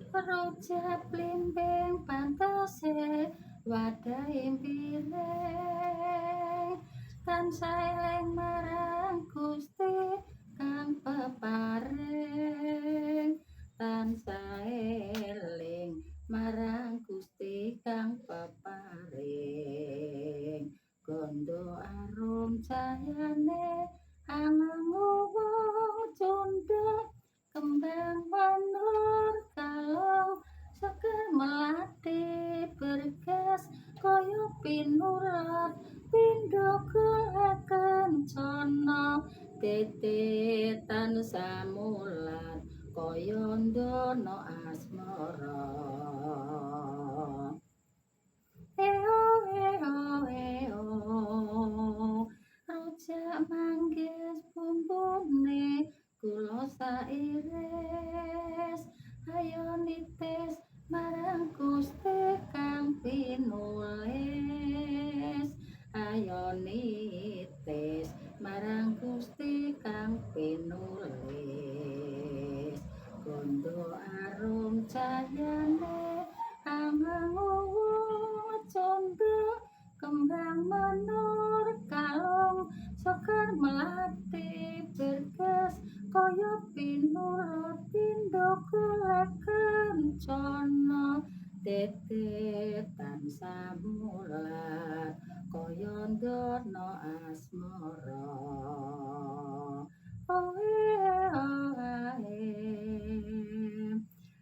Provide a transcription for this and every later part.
Rujak blimbing pantose wadahe bileng tansah eling marang Gusti kang peparing tansah eling marang Gusti kang peparing gondo arum cahayane angang wong cundhuk kembang manur kalong seger melati bergas koyo pinurut pindho kulaken cana tetetan samulat koyo ndono asmara eo eo eo rujak manggis bumbune kula sairis ayo nitis marang Gusti kang pinulis ayo nitis marang Gusti kang pinulis gondo arum cahayane angang wong cundhuk kembang menur kalong seger melati bergas koyo pinurut pindho kulaken cana tetetan samulat koyo ndono asmara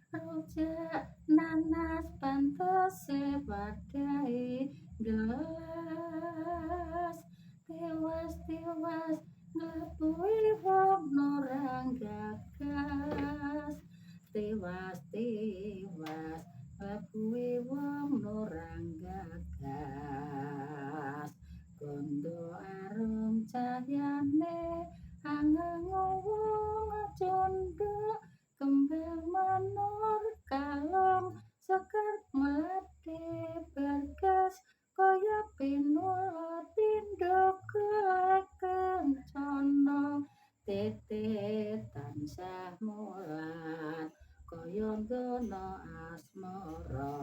rujak nanas pantose wadahe gelas tiwas-tiwas nglabuhi wong norang gagas tiwas-tiwas nglabuhi wong norang gagas gondo arum cahayane angang wong cundhuk kembang manur kalong seger melati bergas kaya pinurut pindho kulaken cana tetetan samulat kaya ndono asmara